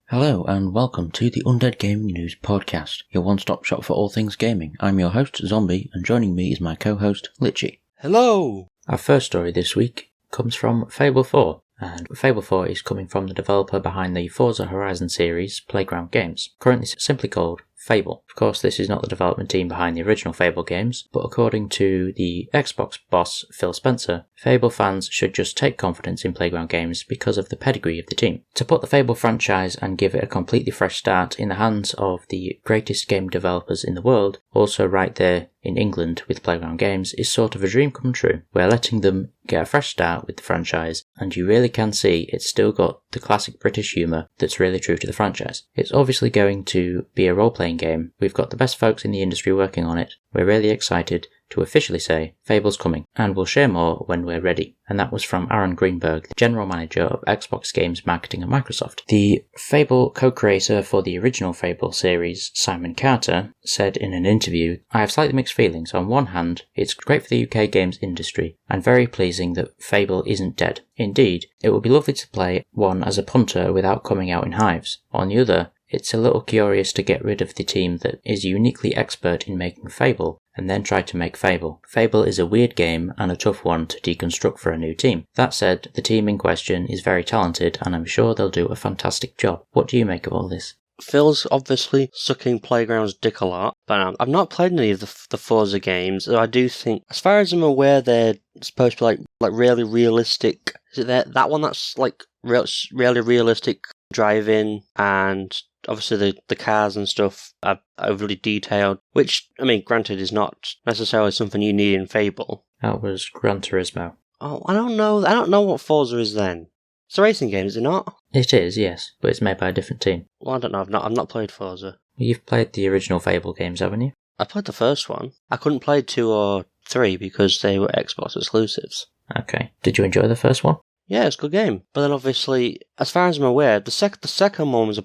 Hello and welcome to the Undead Gaming News Podcast, your one-stop shop for all things gaming. I'm your host, Zombie, and joining me is my co-host, Litchi. Hello! Our first story this week comes from Fable 4, and Fable 4 is coming from the developer behind the Forza Horizon series, Playground Games, currently simply called Fable. Of course, this is not the development team behind the original Fable games, but according to the Xbox boss Phil Spencer, Fable fans should just take confidence in Playground Games because of the pedigree of the team. To put the Fable franchise and give it a completely fresh start in the hands of the greatest game developers in the world, also right there in England with Playground Games, is sort of a dream come true. We're letting them get a fresh start with the franchise, and you really can see it's still got the classic British humour that's really true to the franchise. It's obviously going to be a role-playing game. We've got the best folks in the industry working on it. We're really excited to officially say Fable's coming, and we'll share more when we're ready. And that was from Aaron Greenberg, the General Manager of Xbox Games Marketing at Microsoft. The Fable co-creator for the original Fable series, Simon Carter, said in an interview, "I have slightly mixed feelings. On one hand, it's great for the UK games industry, and very pleasing that Fable isn't dead. Indeed, it would be lovely to play one as a punter without coming out in hives. On the other, it's a little curious to get rid of the team that is uniquely expert in making Fable, and then try to make Fable. Fable is a weird game and a tough one to deconstruct for a new team. That said, the team in question is very talented, and I'm sure they'll do a fantastic job." What do you make of all this? Phil's obviously sucking Playground's dick a lot, but I've not played any of the Forza games, so I do think, as far as I'm aware, they're supposed to be like really realistic. Is it that one that's like really realistic driving, and obviously the cars and stuff are overly detailed, which, I mean, granted, is not necessarily something you need in Fable. That was Gran Turismo. Oh, I don't know what Forza is then. It's a racing game, is it not? It is, yes, but it's made by a different team. Well, I don't know. I've not played Forza. You've played the original Fable games, haven't you? I played the first one. I couldn't play 2 or 3 because they were Xbox exclusives. Okay. Did you enjoy the first one? Yeah, it's a good game. But then obviously, as far as I'm aware, the second one was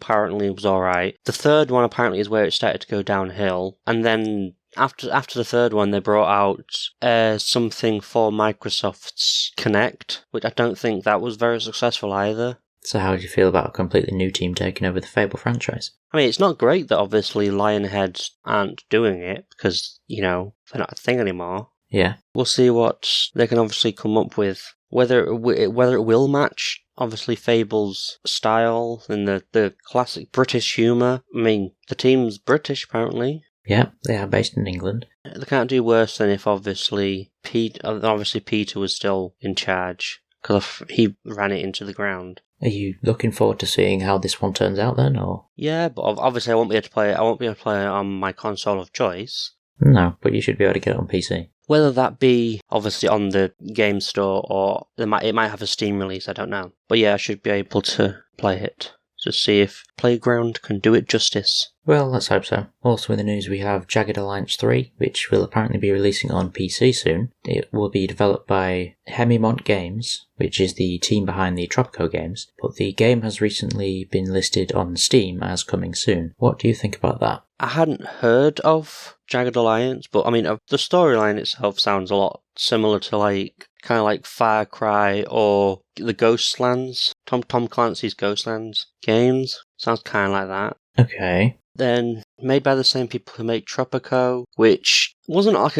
alright. The third one apparently is where it started to go downhill. And then after the third one, they brought out something for Microsoft's Kinect, which I don't think that was very successful either. So how do you feel about a completely new team taking over the Fable franchise? I mean, it's not great that obviously Lionhead aren't doing it because, they're not a thing anymore. Yeah. We'll see what they can obviously come up with. Whether it will match, obviously, Fable's style and the classic British humour. I mean, the team's British, apparently. Yeah, they are based in England. They can't do worse than if obviously Peter was still in charge, because he ran it into the ground. Are you looking forward to seeing how this one turns out then, or? Yeah, but obviously I won't be able to play it. I won't be able to play it on my console of choice. No, but you should be able to get it on PC. Whether that be obviously on the game store or it might have a Steam release, I don't know. But yeah, I should be able to play it to see if Playground can do it justice. Well, let's hope so. Also in the news we have Jagged Alliance 3, which will apparently be releasing on PC soon. It will be developed by Hemimont Games, which is the team behind the Tropico games, but the game has recently been listed on Steam as coming soon. What do you think about that? I hadn't heard of Jagged Alliance, but I mean, the storyline itself sounds a lot similar to kind of like Far Cry or the Ghostlands, Tom Clancy's Ghostlands games. Sounds kind of like that. Okay. Then made by the same people who make Tropico, which wasn't like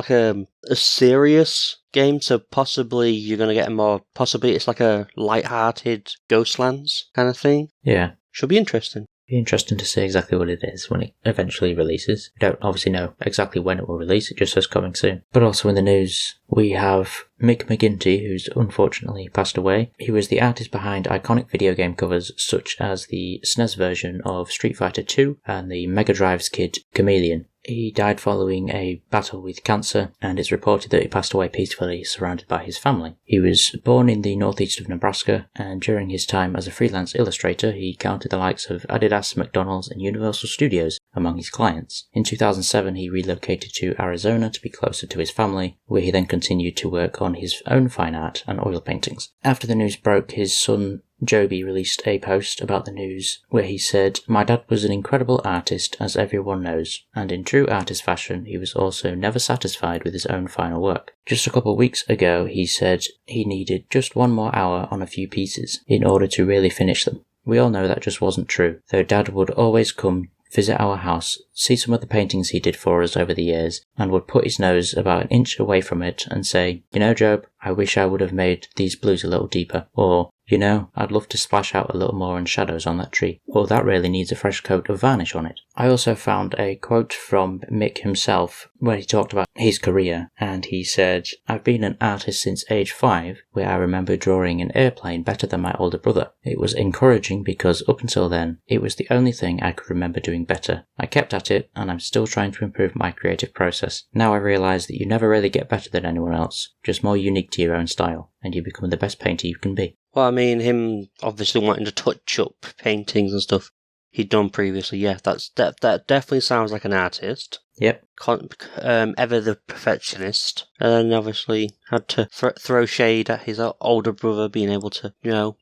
a serious game, so possibly you're gonna get possibly it's like a light-hearted Ghostlands kind of thing. Yeah. Should be interesting. Be interesting to see exactly what it is when it eventually releases. We don't obviously know exactly when it will release, it just says coming soon. But also in the news, we have Mick McGinty, who's unfortunately passed away. He was the artist behind iconic video game covers such as the SNES version of Street Fighter II and the Mega Drive's Kid Chameleon. He died following a battle with cancer, and it's reported that he passed away peacefully, surrounded by his family. He was born in the northeast of Nebraska, and during his time as a freelance illustrator, he counted the likes of Adidas, McDonald's, and Universal Studios among his clients. In 2007, he relocated to Arizona to be closer to his family, where he then continued to work on his own fine art and oil paintings. After the news broke, his son Joby released a post about the news where he said, "My dad was an incredible artist, as everyone knows, and in true artist fashion, he was also never satisfied with his own final work. Just a couple of weeks ago, he said he needed just one more hour on a few pieces in order to really finish them. We all know that just wasn't true, though Dad would always come visit our house, see some of the paintings he did for us over the years, and would put his nose about an inch away from it and say, "You know, Job, I wish I would have made these blues a little deeper," or, "You know, I'd love to splash out a little more in shadows on that tree," or "That really needs a fresh coat of varnish on it." I also found a quote from Mick himself where he talked about his career, and he said, "I've been an artist since age 5, where I remember drawing an airplane better than my older brother. It was encouraging because up until then, it was the only thing I could remember doing better. I kept at it, and I'm still trying to improve my creative process. Now I realise that you never really get better than anyone else, just more unique to your own style, and you become the best painter you can be." Well, I mean, him obviously wanting to touch up paintings and stuff he'd done previously, yeah, that definitely sounds like an artist. Yep. Ever the perfectionist, and then obviously had to throw shade at his older brother being able to,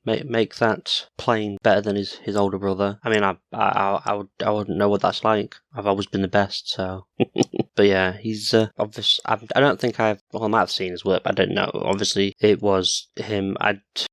make that plane better than his older brother. I mean, I wouldn't know what that's like. I've always been the best, so. But yeah, he's obviously. I don't think I might have seen his work, but I don't know. Obviously, it was him.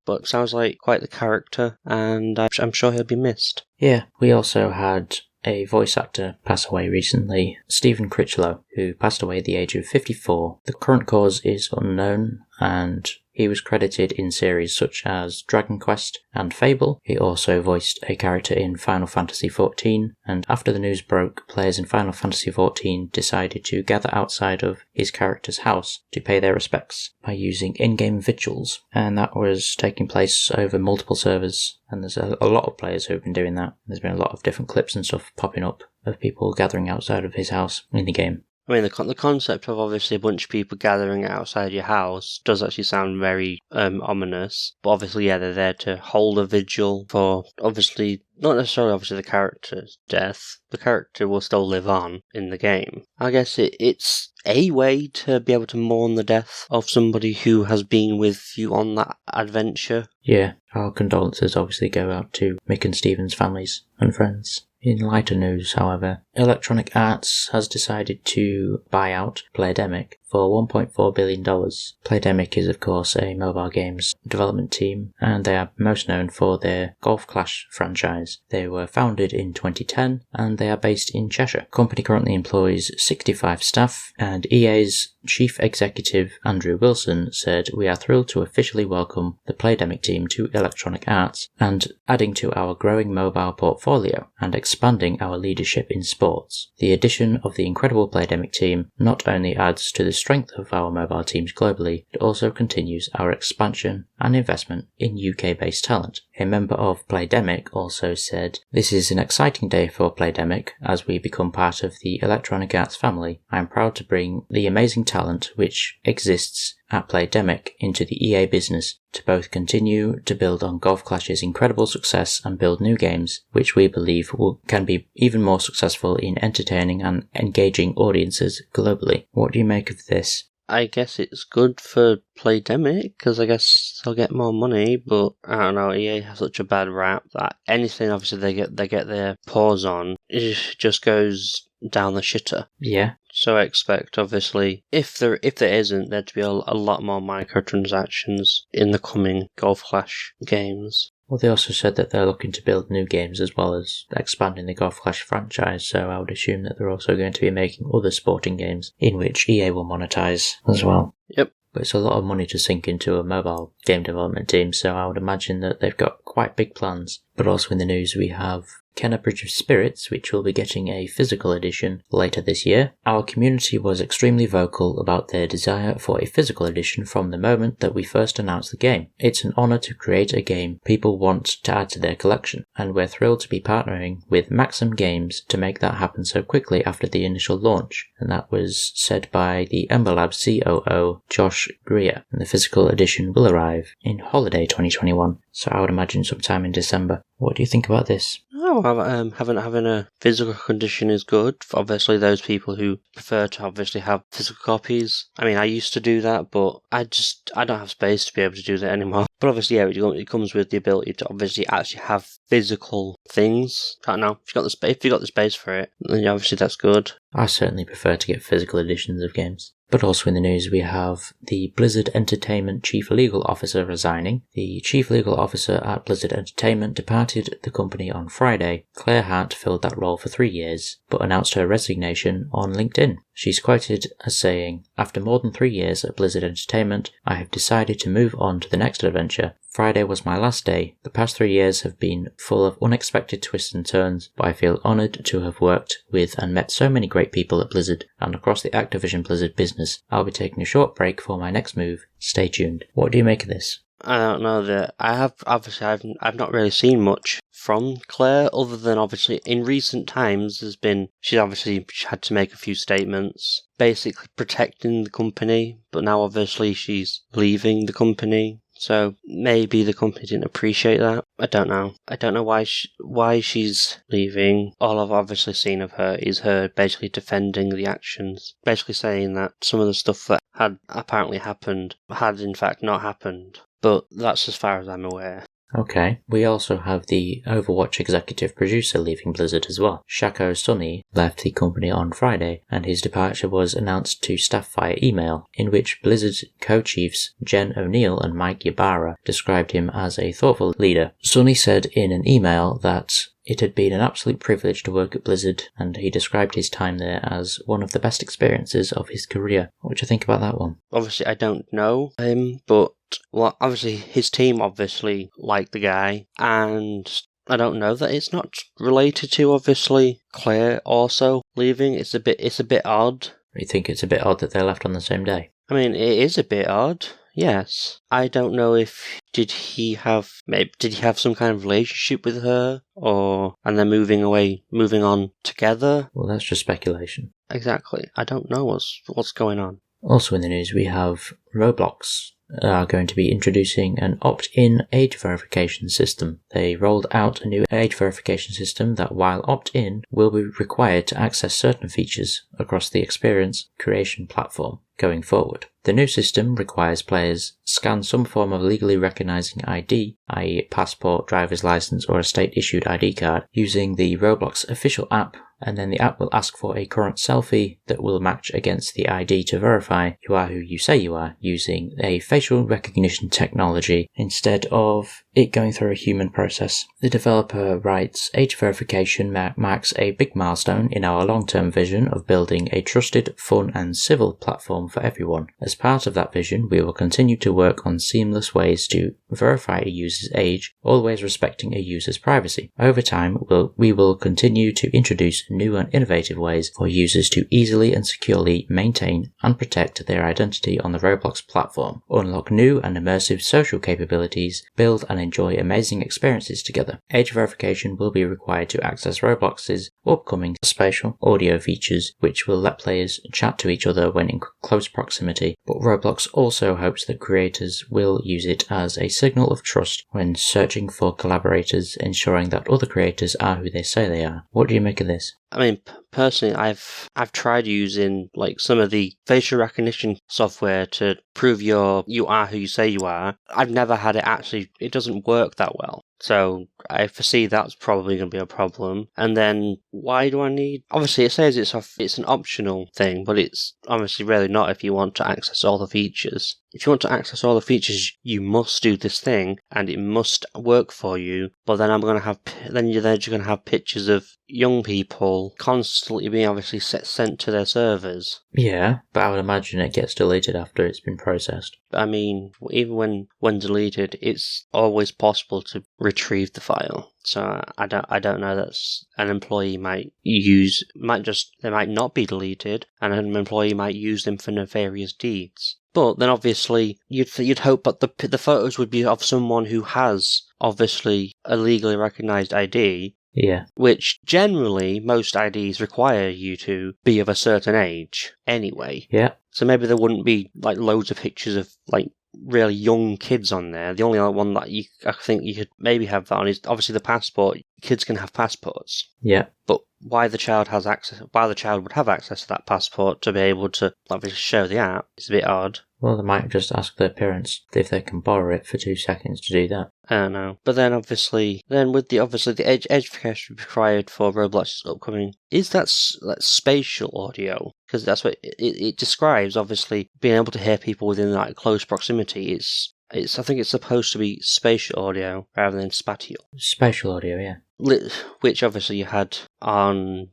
But sounds like quite the character, and I'm sure he'll be missed. Yeah, we also had a voice actor pass away recently, Stephen Critchlow, who passed away at the age of 54. The current cause is unknown, and he was credited in series such as Dragon Quest and Fable. He also voiced a character in Final Fantasy XIV, and after the news broke, players in Final Fantasy XIV decided to gather outside of his character's house to pay their respects by using in-game victuals, and that was taking place over multiple servers, and there's a lot of players who have been doing that. There's been a lot of different clips and stuff popping up of people gathering outside of his house in the game. I mean, the concept of obviously a bunch of people gathering outside your house does actually sound very ominous. But obviously, yeah, they're there to hold a vigil for, obviously, not necessarily obviously the character's death. The character will still live on in the game. I guess it's a way to be able to mourn the death of somebody who has been with you on that adventure. Yeah, our condolences obviously go out to Mick and Stephen's families and friends. In lighter news, however, Electronic Arts has decided to buy out Playdemic for $1.4 billion. Playdemic is, of course, a mobile games development team, and they are most known for their Golf Clash franchise. They were founded in 2010, and they are based in Cheshire. The company currently employs 65 staff, and EA's Chief Executive Andrew Wilson said, "We are thrilled to officially welcome the Playdemic team to Electronic Arts, and adding to our growing mobile portfolio and expanding our leadership in sports. The addition of the incredible Playdemic team not only adds to the strength of our mobile teams globally, it also continues our expansion and investment in UK-based talent." A member of Playdemic also said, "This is an exciting day for Playdemic as we become part of the Electronic Arts family. I am proud to bring the amazing talent which exists at Playdemic into the EA business to both continue to build on Golf Clash's incredible success and build new games, which we believe can be even more successful in entertaining and engaging audiences globally." What do you make of this? I guess it's good for Playdemic, because I guess they'll get more money, but I don't know, EA has such a bad rap that anything obviously they get their paws on, it just goes down the shitter. Yeah. So I expect, obviously, if there isn't, there to be a lot more microtransactions in the coming Golf Clash games. Well, they also said that they're looking to build new games as well as expanding the Golf Clash franchise, so I would assume that they're also going to be making other sporting games in which EA will monetize as well. Yep. But it's a lot of money to sink into a mobile game development team, so I would imagine that they've got quite big plans. But also in the news we have Kenna Bridge of Spirits, which will be getting a physical edition later this year. Our community was extremely vocal about their desire for a physical edition from the moment that we first announced the game. It's an honour to create a game people want to add to their collection, and we're thrilled to be partnering with Maxim Games to make that happen so quickly after the initial launch. And that was said by the Ember Labs COO Josh Greer, and the physical edition will arrive in holiday 2021, so I would imagine sometime in December. What do you think about this? Oh, having a physical condition is good. For obviously, those people who prefer to obviously have physical copies. I mean, I used to do that, but I don't have space to be able to do that anymore. But obviously, yeah, it comes with the ability to obviously actually have physical things. I don't know, if you got the space for it, then obviously that's good. I certainly prefer to get physical editions of games. But also in the news, we have the Blizzard Entertainment Chief Legal Officer resigning. The Chief Legal Officer at Blizzard Entertainment departed the company on Friday. Claire Hart filled that role for 3 years, but announced her resignation on LinkedIn. She's quoted as saying, "After more than 3 years at Blizzard Entertainment, I have decided to move on to the next adventure. Friday was my last day. The past 3 years have been full of unexpected twists and turns, but I feel honoured to have worked with and met so many great people at Blizzard and across the Activision Blizzard business. I'll be taking a short break for my next move. Stay tuned." What do you make of this? I don't know that I've not really seen much from Claire other than obviously in recent times she's obviously had to make a few statements basically protecting the company, but now obviously she's leaving the company. So maybe the company didn't appreciate that. I don't know. I don't know why she's leaving. All I've obviously seen of her is her basically defending the actions, basically saying that some of the stuff that had apparently happened had in fact not happened. But that's as far as I'm aware. Okay, we also have the Overwatch executive producer leaving Blizzard as well. Shako Sunny left the company on Friday, and his departure was announced to staff via email, in which Blizzard's co-chiefs Jen O'Neill and Mike Ybarra described him as a thoughtful leader. Sunny said in an email that it had been an absolute privilege to work at Blizzard, and he described his time there as one of the best experiences of his career. What do you think about that one? Obviously, I don't know him, but well, obviously his team obviously liked the guy, and I don't know that it's not related to obviously Claire also leaving. It's a bit odd. You think it's a bit odd that they left on the same day? I mean, it is a bit odd. Yes. I don't know if did he have some kind of relationship with her, and they're moving on together? Well, that's just speculation. Exactly. I don't know what's going on. Also in the news, we have Roblox are going to be introducing an opt-in age verification system. They rolled out a new age verification system that, while opt-in, will be required to access certain features across the experience creation platform going forward. The new system requires players scan some form of legally recognizing ID, i.e. passport, driver's license, or a state-issued ID card, using the Roblox official app, and then the app will ask for a current selfie that will match against the ID to verify you are who you say you are, using a facial recognition technology instead of it going through a human process. The developer writes, "Age verification marks a big milestone in our long-term vision of building a trusted, fun and civil platform for everyone. As part of that vision, we will continue to work on seamless ways to verify a user's age, always respecting a user's privacy. Over time, we will continue to introduce new and innovative ways for users to easily and securely maintain and protect their identity on the Roblox platform, unlock new and immersive social capabilities, build and enjoy amazing experiences together. Age verification will be required to access Roblox's upcoming spatial audio features, which will let players chat to each other when in close proximity, but Roblox also hopes that creators will use it as a signal of trust when searching for collaborators, ensuring that other creators are who they say they are." What do you make of this? I mean, personally, I've tried using like some of the facial recognition software to prove you are who you say you are. I've never had it doesn't work that well. So I foresee that's probably going to be a problem. And then why do I need? Obviously, it says it's an optional thing, but it's obviously really not if you want to access all the features. If you want to access all the features, you must do this thing, and it must work for you. But then you're going to have pictures of young people constantly being obviously sent to their servers. Yeah, but I would imagine it gets deleted after it's been processed. I mean, even when deleted, it's always possible to retrieve the file. So I don't know that an employee they might not be deleted, and an employee might use them for nefarious deeds. But then obviously you'd hope that the photos would be of someone who has obviously a legally recognised ID. Yeah. Which generally most IDs require you to be of a certain age anyway. Yeah. So maybe there wouldn't be like loads of pictures of like really young kids on there. The only other one that I think you could maybe have that on is obviously the passport. Kids can have passports. Yeah. But why the child would have access to that passport to be able to obviously show the app is a bit odd. Well, they might just ask their parents if they can borrow it for 2 seconds to do that. I don't know. But then with the education required for Roblox's upcoming, is that spatial audio? Because that's what it describes, obviously, being able to hear people within like close proximity. I think it's supposed to be spatial audio rather than spatial. Spatial audio, yeah. Which obviously you had that on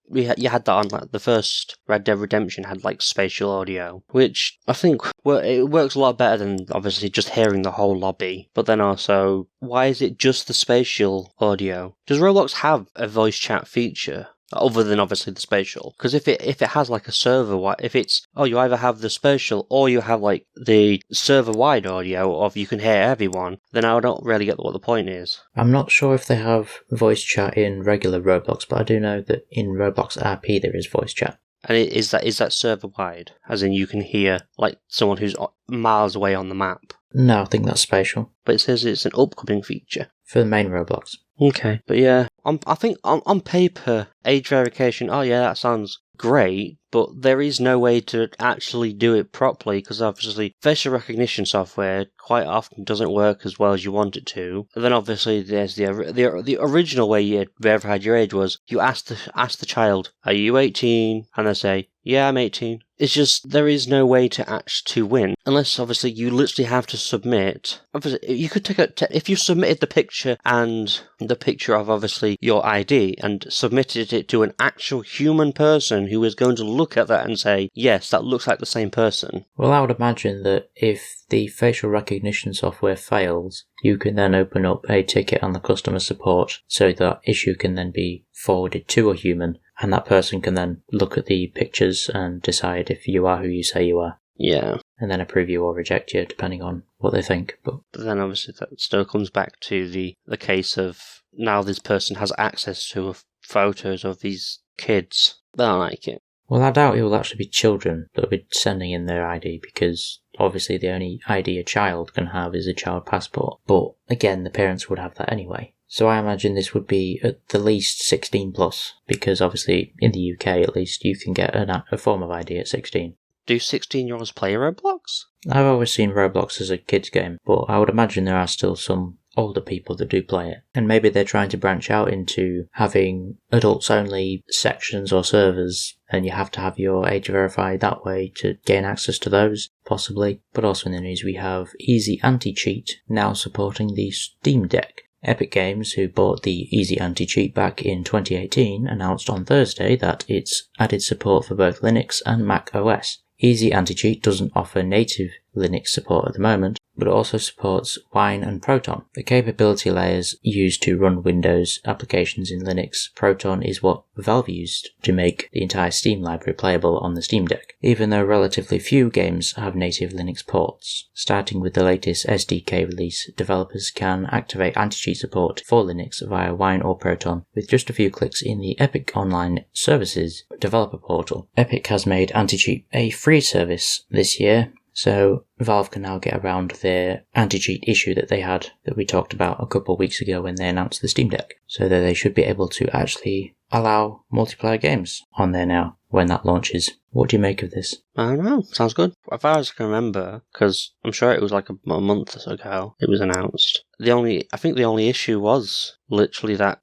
like the first Red Dead Redemption had like spatial audio, which I think it works a lot better than obviously just hearing the whole lobby. But then also, why is it just the spatial audio? Does Roblox have a voice chat feature? Other than obviously the spatial, because if it has like a server, if it's you either have the spatial or you have like the server wide audio of you can hear everyone, then I don't really get what the point is. I'm not sure if they have voice chat in regular Roblox, but I do know that in Roblox RP there is voice chat. And is that server wide, as in you can hear like someone who's miles away on the map? No, I think that's spatial. But it says it's an upcoming feature For the main Roblox. Okay, but yeah, I think on paper, age verification, that sounds great, but there is no way to actually do it properly, because obviously facial recognition software quite often doesn't work as well as you want it to. And then obviously there's the original way you verified your age was you ask the child, are you 18? And they say, yeah, I'm 18. It's just, there is no way to win, unless obviously you literally have to submit. Obviously, you could if you submitted the picture and the picture of obviously your ID and submitted it to an actual human person who is going to look at that and say, yes, that looks like the same person. Well, I would imagine that if the facial recognition software fails, you can then open up a ticket on the customer support so that issue can then be forwarded to a human, and that person can then look at the pictures and decide if you are who you say you are. Yeah. And then approve you or reject you, depending on what they think. But then obviously that still comes back to the case of now this person has access to photos of these kids. They don't like it. Well, I doubt it will actually be children that will be sending in their ID, because obviously the only ID a child can have is a child passport. But again, the parents would have that anyway. So I imagine this would be at the least 16 plus, because obviously in the UK at least you can get a form of ID at 16. Do 16-year-olds play Roblox? I've always seen Roblox as a kids game, but I would imagine there are still some older people that do play it. And maybe they're trying to branch out into having adults only sections or servers, and you have to have your age verified that way to gain access to those, possibly. But also in the news we have Easy Anti-Cheat now supporting the Steam Deck. Epic Games, who bought the Easy Anti-Cheat back in 2018, announced on Thursday that it's added support for both Linux and Mac OS. Easy Anti-Cheat doesn't offer native Linux support at the moment, but it also supports Wine and Proton. The capability layers used to run Windows applications in Linux. Proton is what Valve used to make the entire Steam library playable on the Steam Deck, even though relatively few games have native Linux ports. Starting with the latest SDK release, developers can activate anti-cheat support for Linux via Wine or Proton with just a few clicks in the Epic Online Services developer portal. Epic has made anti-cheat a free service this year, so Valve can now get around their anti-cheat issue that they had, that we talked about a couple of weeks ago when they announced the Steam Deck. So that they should be able to actually allow multiplayer games on there now when that launches. What do you make of this? I don't know. Sounds good. As far as I can remember, because I'm sure it was like a month or so ago it was announced. I think the only issue was literally that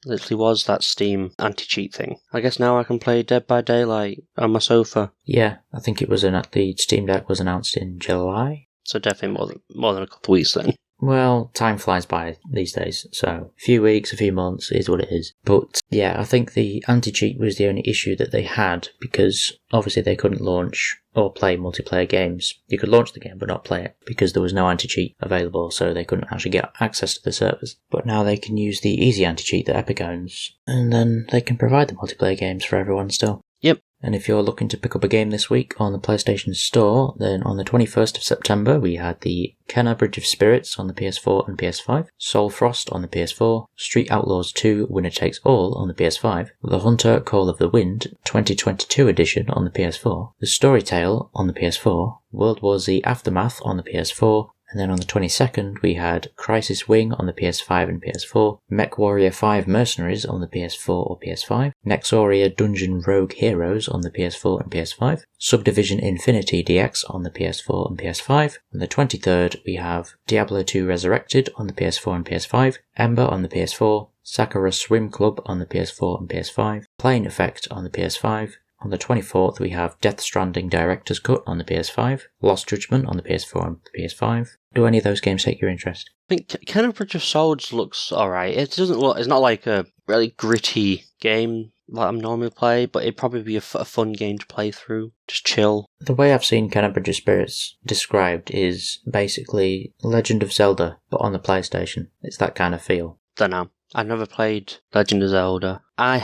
Steam anti-cheat thing. I guess now I can play Dead by Daylight on my sofa. Yeah, I think it was the Steam Deck was announced in July. So definitely more than a couple of weeks then. Well, time flies by these days, so a few weeks, a few months is what it is. But yeah, I think the anti-cheat was the only issue that they had, because obviously they couldn't launch or play multiplayer games. You could launch the game but not play it, because there was no anti-cheat available, so they couldn't actually get access to the servers. But now they can use the easy anti-cheat that Epic owns, and then they can provide the multiplayer games for everyone still. Yep. And if you're looking to pick up a game this week on the PlayStation Store, then on the 21st of September we had the Kenna Bridge of Spirits on the PS4 and PS5, Soul Frost on the PS4, Street Outlaws 2 Winner Takes All on the PS5, The Hunter Call of the Wind 2022 edition on the PS4, The Story Tale on the PS4, World War Z Aftermath on the PS4, And then on the 22nd, we had Crisis Wing on the PS5 and PS4, MechWarrior 5 Mercenaries on the PS4 or PS5, Nexoria Dungeon Rogue Heroes on the PS4 and PS5, Subdivision Infinity DX on the PS4 and PS5. On the 23rd, we have Diablo 2 Resurrected on the PS4 and PS5, Ember on the PS4, Sakura Swim Club on the PS4 and PS5, Plane Effect on the PS5. On the 24th, we have Death Stranding Director's Cut on the PS5, Lost Judgment on the PS4 and PS5. Do any of those games take your interest? I think Kenna Bridge of Swords looks alright. It doesn't look. It's not like a really gritty game like I'm normally play, but it'd probably be a fun game to play through. Just chill. The way I've seen Kenna Bridge of Spirits described is basically Legend of Zelda, but on the PlayStation. It's that kind of feel. Don't know. I've never played Legend of Zelda. I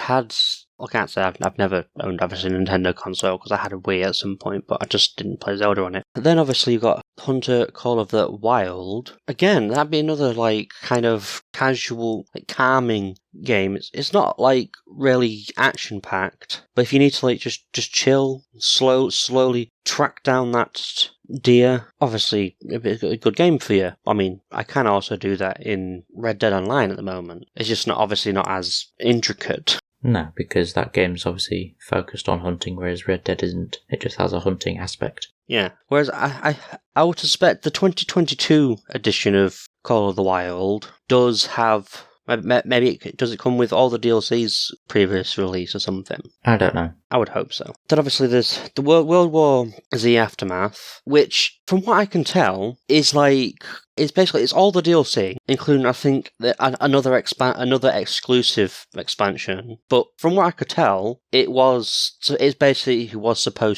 can't say I've never owned obviously a Nintendo console because I had a Wii at some point, but I just didn't play Zelda on it. But then obviously you've got Hunter Call of the Wild. Again, that'd be another like kind of casual, like calming game. It's not like really action packed, but if you need to like just chill, slowly track down that deer, obviously it'd be a good game for you. I mean, I can also do that in Red Dead Online at the moment. It's just not as intricate. No, because that game's obviously focused on hunting, whereas Red Dead isn't. It just has a hunting aspect. Yeah, whereas I would suspect the 2022 edition of Call of the Wild does have... Maybe does it come with all the DLC's previous release or something? I don't know. I would hope so. Then obviously there's the World War Z Aftermath, which, from what I can tell, is like... It's all the DLC, including I think another exclusive expansion. But from what I could tell, it was supposed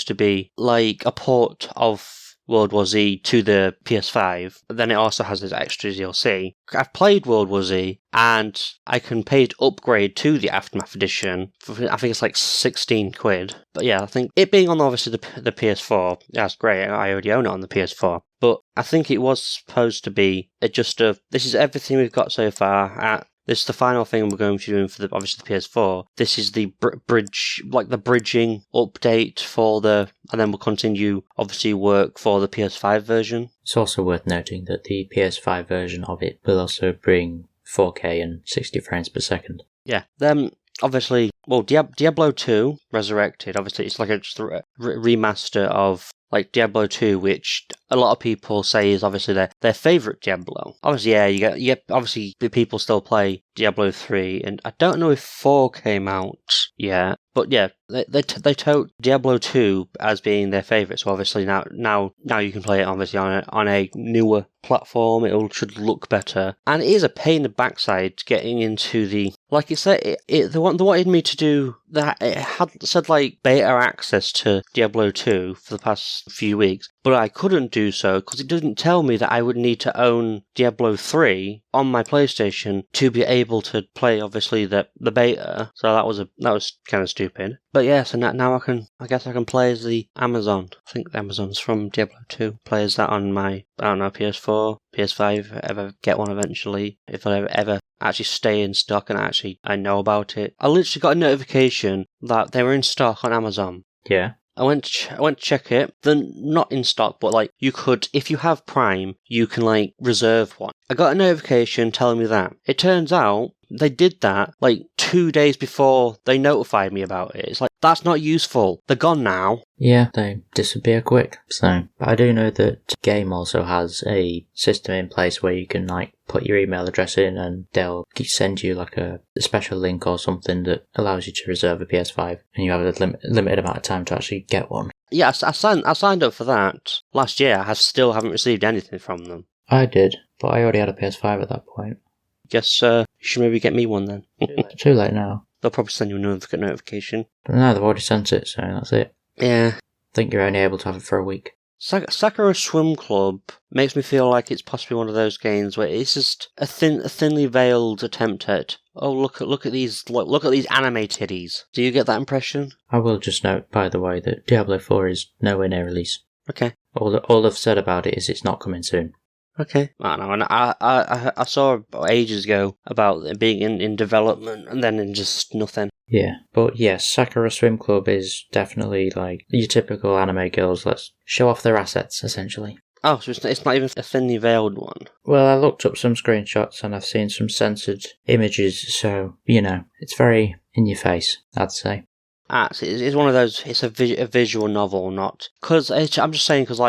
to be like a port of World War Z to the PS5. But then it also has this extra DLC. I've played World War Z, and I can pay to upgrade to the Aftermath edition. I think it's like 16 quid. But yeah, I think it being on obviously the PS4, that's great. I already own it on the PS4. But I think it was supposed to be this is everything we've got so far. This is the final thing we're going to be doing for the PS4. This is the bridging update and then we'll continue obviously work for the PS5 version. It's also worth noting that the PS5 version of it will also bring 4K and 60 frames per second. Yeah. Then obviously, Diablo 2 Resurrected. Obviously, it's like just a remaster of like Diablo 2, which a lot of people say is obviously their favourite Diablo. Obviously, yeah, you get obviously people still play Diablo 3, and I don't know if 4 came out yet, but yeah, they tote Diablo 2 as being their favourite. So obviously now you can play it obviously on a newer platform. It should look better, and it is a pain in the backside getting into the, like it said, they wanted me to do that. It had said like beta access to Diablo 2 for the past few weeks, but I couldn't do so because it didn't tell me that I would need to own Diablo 3 on my PlayStation to be able to play obviously the beta. So that was kind of stupid. But yeah, so now I guess I can play as the Amazon. I think the Amazon's from Diablo 2. Play as that on my, I don't know, PS4, PS5, if I ever get one eventually. If I ever actually stay in stock and I know about it. I literally got a notification that they were in stock on Amazon. Yeah. I went to check it. They're not in stock, but like you could, if you have Prime, you can like reserve one. I got a notification telling me that. It turns out they did that like 2 days before they notified me about it. It's like, that's not useful. They're gone now. Yeah, they disappear quick. So, but I do know that Game also has a system in place where you can like put your email address in and they'll send you like a special link or something that allows you to reserve a PS5, and you have a limited amount of time to actually get one. Yeah, I signed up for that last year. I still haven't received anything from them. I did, but I already had a PS5 at that point. Guess you should maybe get me one then. Too late now. They'll probably send you a notification. But no, they've already sent it, so that's it. Yeah. I think you're only able to have it for a week. Sakura Swim Club makes me feel like it's possibly one of those games where it's just a thinly veiled attempt at, oh look at these anime titties. Do you get that impression? I will just note, by the way, that Diablo 4 is nowhere near release. Okay. All I've said about it is it's not coming soon. Okay. I don't know, and I saw ages ago about it being in development and then in just nothing. Yeah, but yes, Sakura Swim Club is definitely like your typical anime girls. Let's show off their assets, essentially. Oh, so it's not even a thinly veiled one. Well, I looked up some screenshots and I've seen some censored images, so, it's very in your face, I'd say. It's one of those, it's a visual novel, not... Because, I'm just saying, because,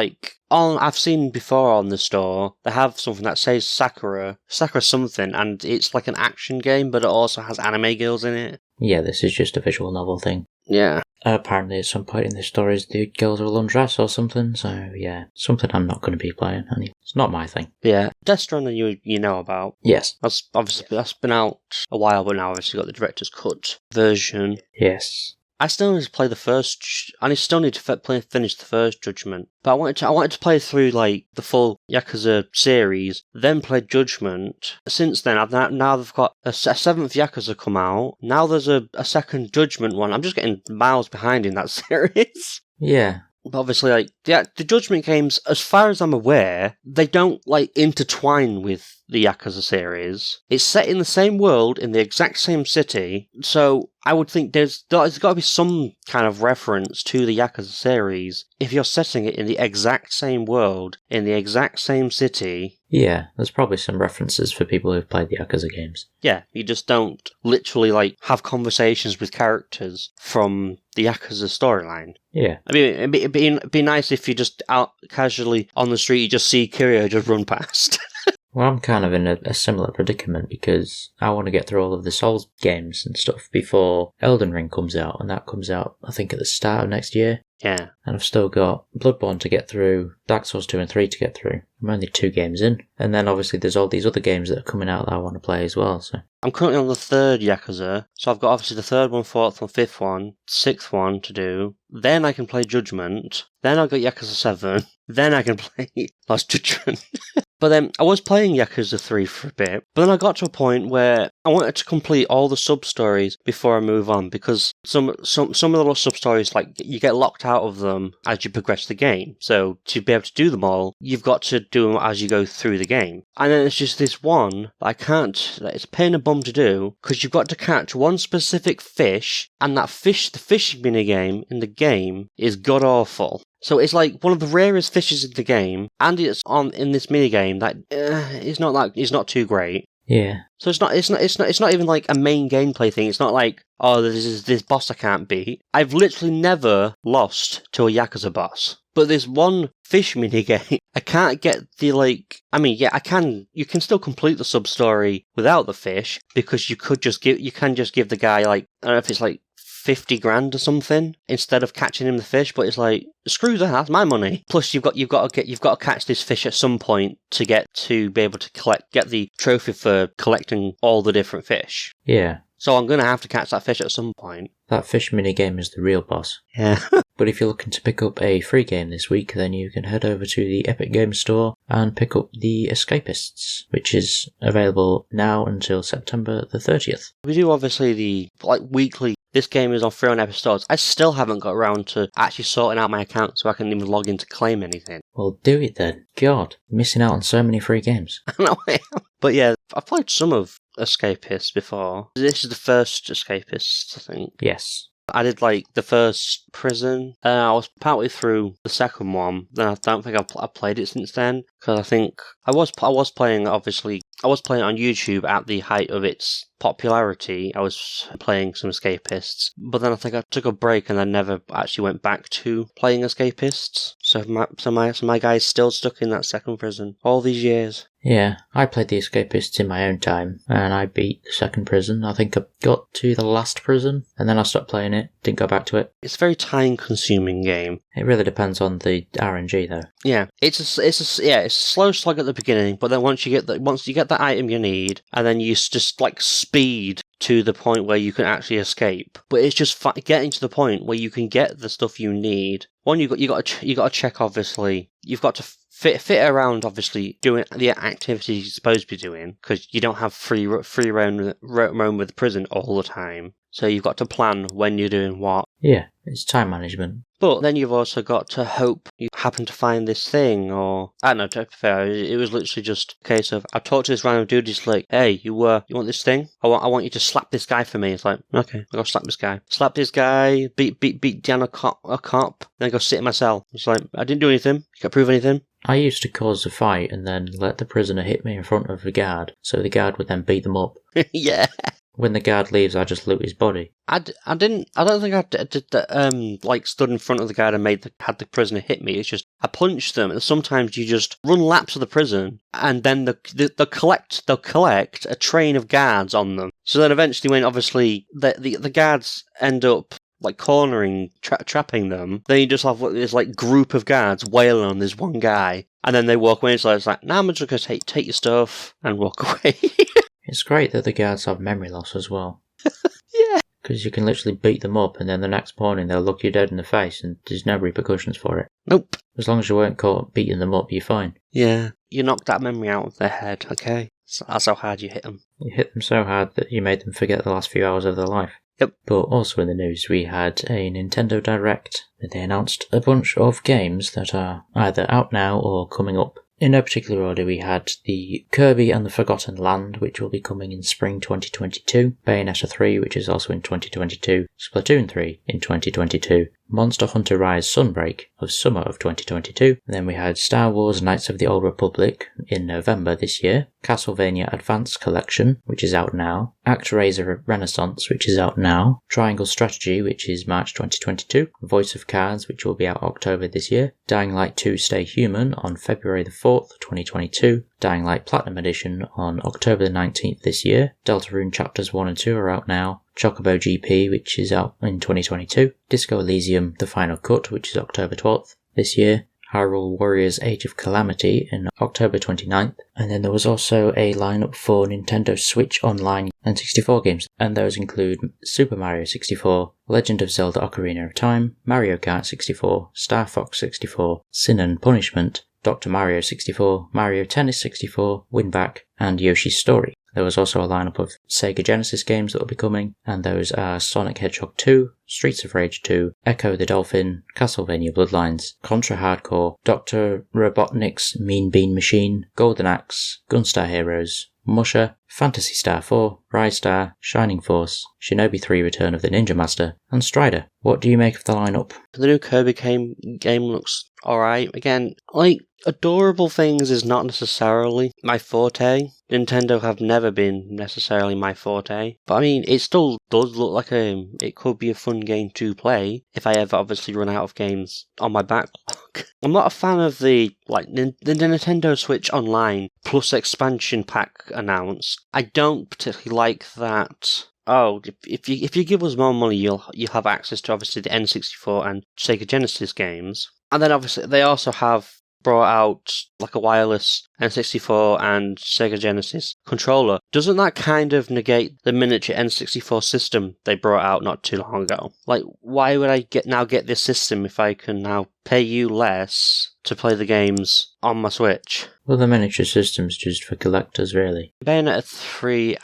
I've seen before on the store, they have something that says Sakura something, and it's like an action game, but it also has anime girls in it. Yeah, this is just a visual novel thing. Yeah. Apparently at some point in the stories the girls will undress or something, so yeah, something I'm not going to be playing. It's not my thing. Yeah, Death Stranding you know about. Yes. That's been out a while, but now obviously got the director's cut version. Yes. I still need to play the first, and I still need to finish the first Judgment. But I wanted to play through the full Yakuza series, then play Judgment. Since then, now they've got a seventh Yakuza come out. Now there's a second Judgment one. I'm just getting miles behind in that series. Yeah. But obviously, the Judgment games, as far as I'm aware, they don't intertwine with the Yakuza series. It's set in the same world, in the exact same city, so I would think there's got to be some kind of reference to the Yakuza series if you're setting it in the exact same world, in the exact same city. Yeah, there's probably some references for people who've played the Yakuza games. Yeah, you just don't literally have conversations with characters from the Yakuza storyline. Yeah. I mean, it'd be nice if you just out casually on the street, you just see Kiryu just run past. Well, I'm kind of in a similar predicament because I want to get through all of the Souls games and stuff before Elden Ring comes out, and that comes out, I think, at the start of next year. Yeah. And I've still got Bloodborne to get through, Dark Souls 2 and 3 to get through. I'm only 2 games in. And then obviously there's all these other games that are coming out that I want to play as well, so... I'm currently on the third Yakuza, so I've got obviously the third one, fourth one, fifth one, sixth one to do. Then I can play Judgment. Then I've got Yakuza 7. Then I can play Last Judgment. But then I was playing Yakuza 3 for a bit, but then I got to a point where I wanted to complete all the sub-stories before I move on, because some of the little sub-stories, you get locked out of them as you progress the game. So to be able to do them all, you've got to do them as you go through the game. And then it's just this one that I can't, that it's a pain in the bum to do, because you've got to catch one specific fish, and the fishing minigame in the game is god-awful. So it's one of the rarest fishes in the game, and it's in this minigame that is not too great. Yeah. So it's not even a main gameplay thing. It's not there's this boss I can't beat. I've literally never lost to a Yakuza boss. But this one fish minigame, I can't get the I can. You can still complete the sub story without the fish, because you can just give the guy I don't know if it's 50 grand or something instead of catching him the fish, but it's screw that, that's my money. Plus you've got to catch this fish at some point to be able to get the trophy for collecting all the different fish. Yeah. So I'm going to have to catch that fish at some point. That fish minigame is the real boss. Yeah. But if you're looking to pick up a free game this week, then you can head over to the Epic Games Store and pick up The Escapists, which is available now until September the 30th. We do obviously the weekly. This game is on free on Epic Stores. I still haven't got around to actually sorting out my account so I can even log in to claim anything. Well, do it then. God, missing out on so many free games. No, I am. But yeah, I've played some of Escapists before. This is the first Escapists, I think. Yes. I did the first prison. I was partway through the second one. Then I don't think I've played it since then, because I think I was playing. Obviously, I was playing on YouTube at the height of its popularity. I was playing some Escapists, but then I think I took a break and I never actually went back to playing Escapists. So my guy's still stuck in that second prison all these years. Yeah, I played the Escapists in my own time, and I beat the second prison. I think I got to the last prison, and then I stopped playing it, didn't go back to it. It's a very time-consuming game. It really depends on the RNG, though. Yeah, it's a slow slog at the beginning, but then once you get the item you need, and then you just speed to the point where you can actually escape. But it's just getting to the point where you can get the stuff you need. One, you got to check, obviously. You've got to fit around, obviously, doing the activities you're supposed to be doing, because you don't have free roam with the prison all the time. So you've got to plan when you're doing what. Yeah, it's time management. But then you've also got to hope you happen to find this thing, or... I don't know, to be fair, it was literally just a case of, I talked to this random dude, he's like, hey, you want this thing? I want you to slap this guy for me. It's like, okay, I'll go slap this guy. Slap this guy, beat down a cop, then go sit in my cell. It's like, I didn't do anything. You can't prove anything. I used to cause a fight and then let the prisoner hit me in front of the guard, so the guard would then beat them up. Yeah. When the guard leaves, I just loot his body. I don't think I did that, like, stood in front of the guard and had the prisoner hit me. It's just, I punched them, and sometimes you just run laps of the prison, and then they'll collect a train of guards on them. So then eventually, when obviously the guards end up like cornering, trapping them, then you just have this like group of guards wailing on this one guy, and then they walk away, so it's like, nah, I'm just gonna take your stuff and walk away. It's great that the guards have memory loss as well. Yeah. Because you can literally beat them up and then the next morning they'll look you dead in the face and there's no repercussions for it. Nope. As long as you weren't caught beating them up, you're fine. Yeah. You knocked that memory out of their head, okay? So that's how hard you hit them. You hit them so hard that you made them forget the last few hours of their life. Yep. But also in the news, we had a Nintendo Direct where they announced a bunch of games that are either out now or coming up. In no particular order, we had the Kirby and the Forgotten Land, which will be coming in spring 2022, Bayonetta 3, which is also in 2022, Splatoon 3 in 2022, Monster Hunter Rise Sunbreak of summer of 2022, and then we had Star Wars Knights of the Old Republic in November this year, Castlevania Advanced Collection, which is out now, ActRaiser Renaissance, which is out now, Triangle Strategy, which is March 2022, Voice of Cards, which will be out October this year, Dying Light 2 Stay Human on February the 4th, 2022, Dying Light Platinum Edition on October the 19th this year, Deltarune Chapters 1 and 2 are out now, Chocobo GP, which is out in 2022, Disco Elysium The Final Cut, which is October 12th this year, Hyrule Warriors Age of Calamity in October 29th, and then there was also a lineup for Nintendo Switch Online and 64 games, and those include Super Mario 64, Legend of Zelda Ocarina of Time, Mario Kart 64, Star Fox 64, Sin and Punishment, Dr. Mario 64, Mario Tennis 64, Winback, and Yoshi's Story. There was also a lineup of Sega Genesis games that will be coming, and those are Sonic Hedgehog 2, Streets of Rage 2, Echo the Dolphin, Castlevania Bloodlines, Contra Hardcore, Dr. Robotnik's Mean Bean Machine, Golden Axe, Gunstar Heroes, Musha, Phantasy Star 4, Rise Star, Shining Force, Shinobi 3 Return of the Ninja Master, and Strider. What do you make of the lineup? The new Kirby game looks alright. Again, like, adorable things is not necessarily my forte. Nintendo have never been necessarily my forte. But I mean, it still does look like it could be a fun game to play if I ever obviously run out of games on my backlog. I'm not a fan of the Nintendo Switch Online Plus expansion pack announced. I don't particularly like that. Oh, if you give us more money, you'll have access to obviously the N64 and Sega Genesis games. And then obviously they also have brought out like a wireless N64 and Sega Genesis controller. Doesn't that kind of negate the miniature N64 system they brought out not too long ago? Like, why would I get this system if I can now pay you less to play the games on my Switch? Well, the miniature system's just for collectors, really. Bayonetta 3,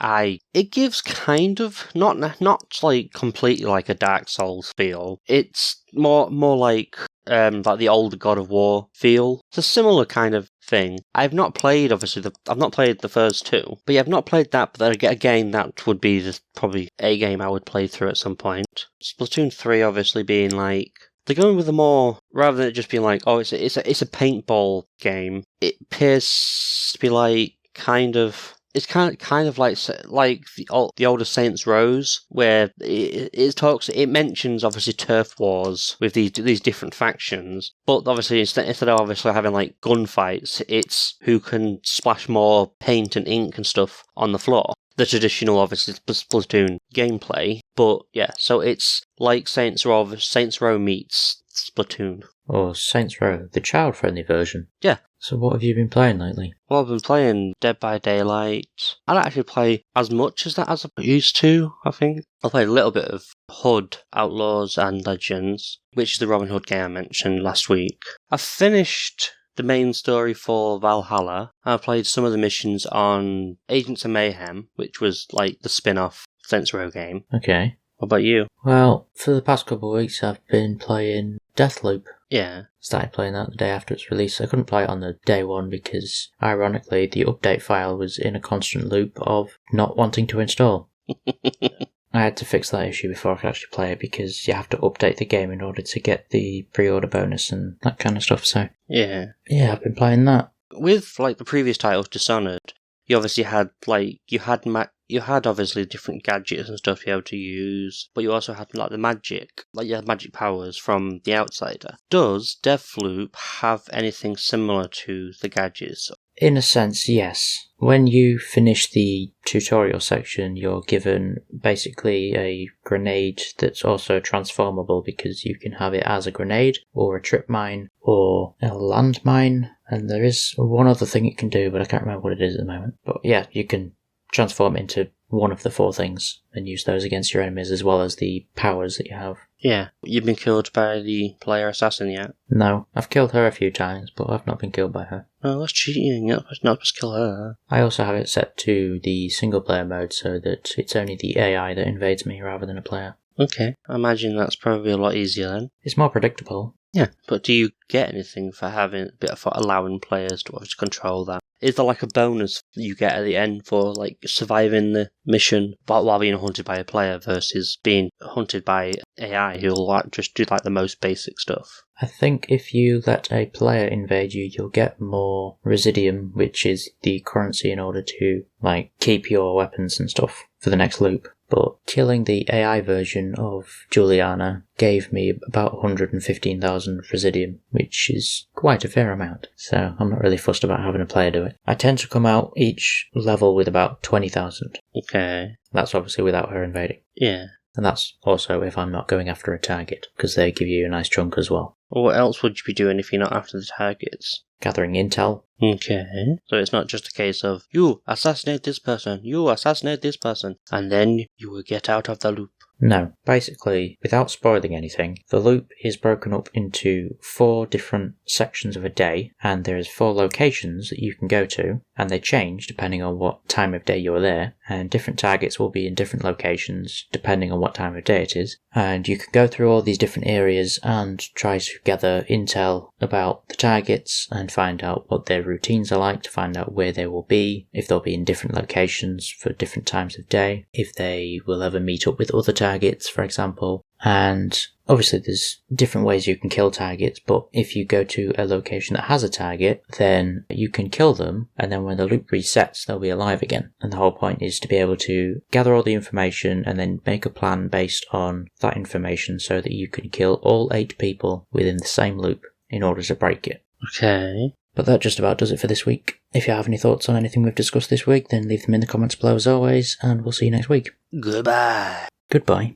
it gives kind of, not like completely like a Dark Souls feel. It's more like the old God of War feel. It's a similar kind of thing. I've not played, obviously, I've not played the first two, but yeah, I've not played that, but again, that would be probably a game I would play through at some point. Splatoon 3 obviously being like, they're going with a more, rather than it just being like, oh, it's a paintball game, it appears to be like, it's kind of like the older Saints Row's, where it mentions obviously turf wars with these different factions, but obviously instead of obviously having like gunfights, it's who can splash more paint and ink and stuff on the floor. The traditional obviously Splatoon gameplay, but yeah, so it's like Saints Row meets Splatoon. Or Saints Row, the child-friendly version. Yeah. So what have you been playing lately? Well, I've been playing Dead by Daylight. I don't actually play as much as that as I used to, I think. I played a little bit of HUD, Outlaws and Legends, which is the Robin Hood game I mentioned last week. I've finished the main story for Valhalla. I played some of the missions on Agents of Mayhem, which was like the spin-off Saints Row game. Okay. What about you? Well, for the past couple of weeks I've been playing Deathloop. Yeah. Started playing that the day after its release. I couldn't play it on the day one because, ironically, the update file was in a constant loop of not wanting to install. I had to fix that issue before I could actually play it, because you have to update the game in order to get the pre-order bonus and that kind of stuff. So Yeah. Yeah, I've been playing that. With like the previous titles, Dishonored, you obviously had you had obviously different gadgets and stuff you able to use, but you also had like the magic, like you had magic powers from the outsider. Does Deathloop have anything similar to the gadgets? In a sense, yes. When you finish the tutorial section, you're given basically a grenade that's also transformable, because you can have it as a grenade, or a trip mine, or a landmine, and there is one other thing it can do, but I can't remember what it is at the moment. But yeah, you can transform it into one of the 4 things and use those against your enemies, as well as the powers that you have. Yeah. You've been killed by the player assassin yet? No, I've killed her a few times, but I've not been killed by her. Oh, that's cheating. You're not supposed to kill her. I also have it set to the single player mode, so that it's only the AI that invades me rather than a player. Okay. I imagine that's probably a lot easier then. It's more predictable. Yeah, but do you get anything for allowing players to obviously control that? Is there like a bonus that you get at the end for like surviving the mission while being hunted by a player versus being hunted by AI who'll like just do like the most basic stuff? I think if you let a player invade you, you'll get more residium, which is the currency in order to like keep your weapons and stuff for the next loop. But killing the AI version of Juliana gave me about 115,000 residium, which is quite a fair amount. So I'm not really fussed about having a player do it. I tend to come out each level with about 20,000. Okay. That's obviously without her invading. Yeah. And that's also if I'm not going after a target, because they give you a nice chunk as well. Well, what else would you be doing if you're not after the targets? Gathering intel. Okay. So it's not just a case of, you assassinate this person, and then you will get out of the loop. No, basically, without spoiling anything, the loop is broken up into 4 different sections of a day, and there's 4 locations that you can go to, and they change depending on what time of day you're there, and different targets will be in different locations depending on what time of day it is, and you can go through all these different areas and try to gather intel about the targets and find out what their routines are like, to find out where they will be, if they'll be in different locations for different times of day, if they will ever meet up with other targets, for example. And obviously there's different ways you can kill targets, but if you go to a location that has a target, then you can kill them, and then when the loop resets, they'll be alive again. And the whole point is to be able to gather all the information and then make a plan based on that information, so that you can kill all 8 people within the same loop in order to break it. Okay. But that just about does it for this week. If you have any thoughts on anything we've discussed this week, then leave them in the comments below as always, and we'll see you next week. Goodbye. Goodbye.